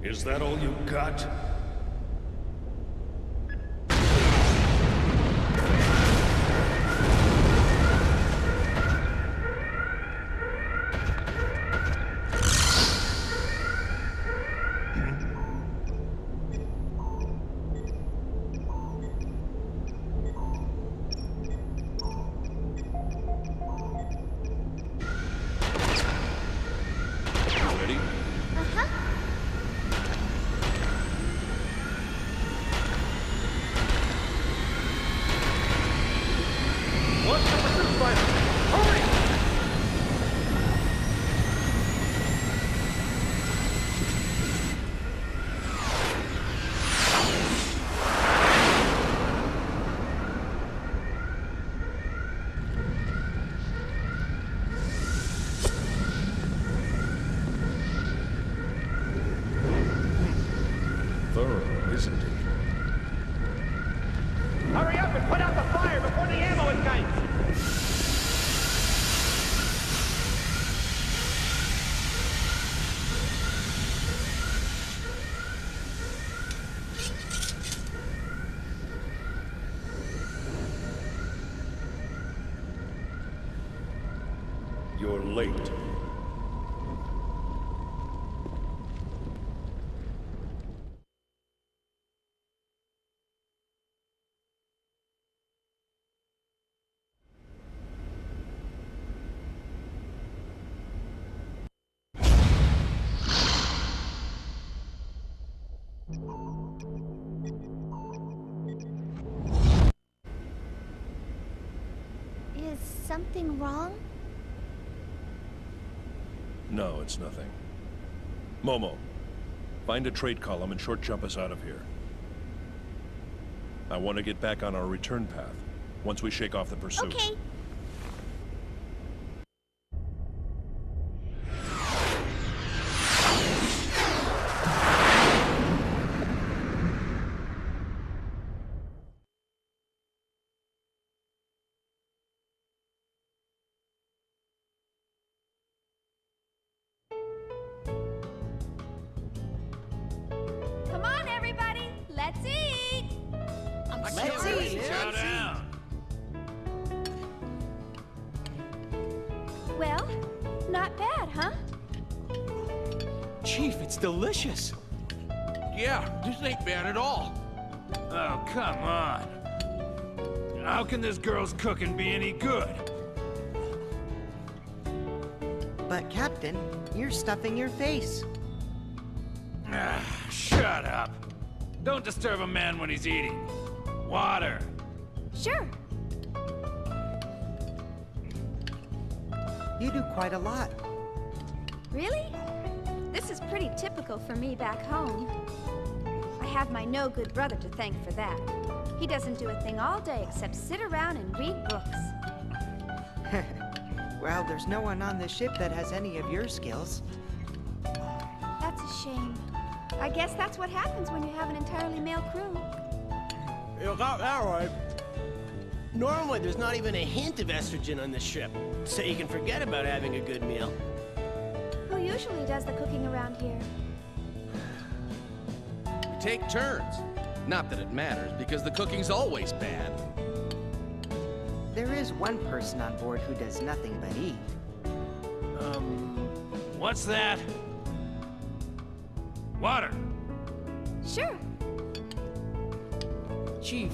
Is that all you got? isn't he? Hurry up and put out the fire before the ammo ignites! You're late. Is something wrong? No, it's nothing. Momo, find a trade column and short jump us out of here. I want to get back on our return path, once we shake off the pursuit. Okay. Come on, everybody! Let's eat! Let's eat! Chow down. Well, not bad, huh? Chief, it's delicious. Yeah, this ain't bad at all. Oh, come on. How can this girl's cooking be any good? But Captain, you're stuffing your face. Ah, shut up. Don't disturb a man when he's eating. Water. Sure. You do quite a lot. Really? This is pretty typical for me back home. I have my no-good brother to thank for that. He doesn't do a thing all day except sit around and read books. Well, there's no one on this ship that has any of your skills. That's a shame. I guess that's what happens when you have an entirely male crew. You got that right. Normally, there's not even a hint of estrogen on this ship, so you can forget about having a good meal. Who usually does the cooking around here? We take turns. Not that it matters, because the cooking's always bad. There is one person on board who does nothing but eat. What's that? Water. Sure. Chief,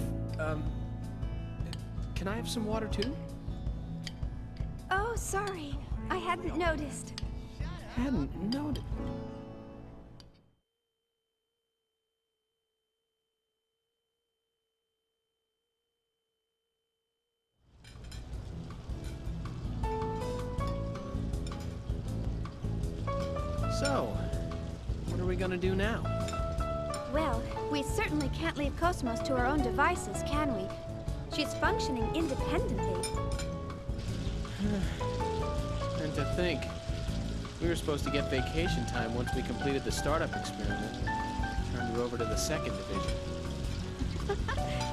can I have some water too? Oh, sorry. I hadn't noticed. Hadn't noticed. So, what are we gonna do now? Well, we certainly can't leave Cosmos to our own devices, can we? She's functioning independently. And to think, we were supposed to get vacation time once we completed the startup experiment. Turned her over to the second division.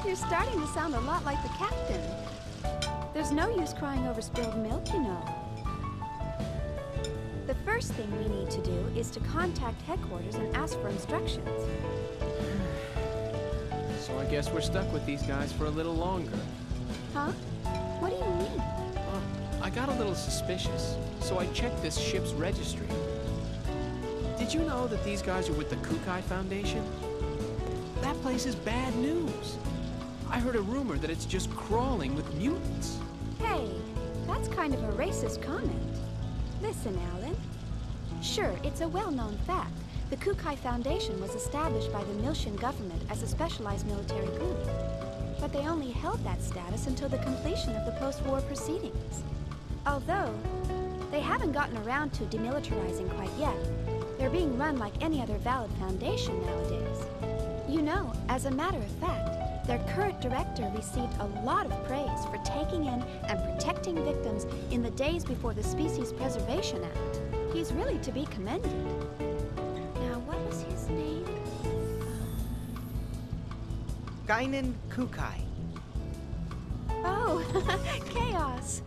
You're starting to sound a lot like the captain. There's no use crying over spilled milk, you know. The first thing we need to do is to contact headquarters and ask for instructions. So I guess we're stuck with these guys for a little longer. Huh? What do you mean? Well, I got a little suspicious, so I checked this ship's registry. Did you know that these guys are with the Kukai Foundation? That place is bad news. I heard a rumor that it's just crawling with mutants. Hey, that's kind of a racist comment. Listen, Alan. Sure, it's a well-known fact. The Kukai Foundation was established by the Miltian government as a specialized military group. But they only held that status until the completion of the post-war proceedings. Although, they haven't gotten around to demilitarizing quite yet. They're being run like any other valid foundation nowadays. You know, as a matter of fact, their current director received a lot of praise for taking in and protecting victims in the days before the Species Preservation Act. He's really to be commended. Now, what was his name? Guinan Kukai. Oh, chaos.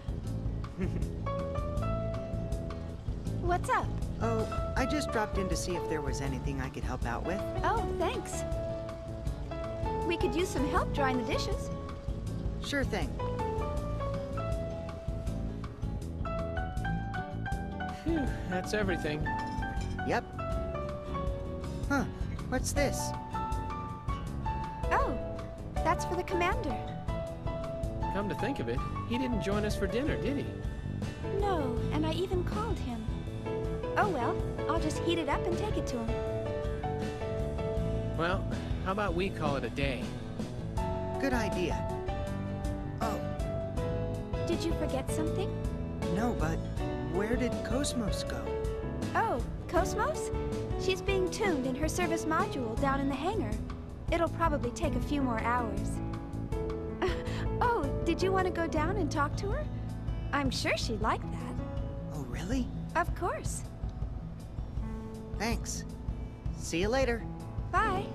What's up? Oh, I just dropped in to see if there was anything I could help out with. Oh, thanks. We could use some help drying the dishes. Sure thing. Phew, that's everything. Yep. Huh, what's this? Oh, that's for the commander. Come to think of it, he didn't join us for dinner, did he? No, and I even called him. Oh well, I'll just heat it up and take it to him. Well, how about we call it a day? Good idea. Oh. Did you forget something? No, but where did Cosmos go? Oh, Cosmos? She's being tuned in her service module down in the hangar. It'll probably take a few more hours. Oh, did you want to go down and talk to her? I'm sure she'd like that. Oh, really? Of course. Thanks. See you later. Bye.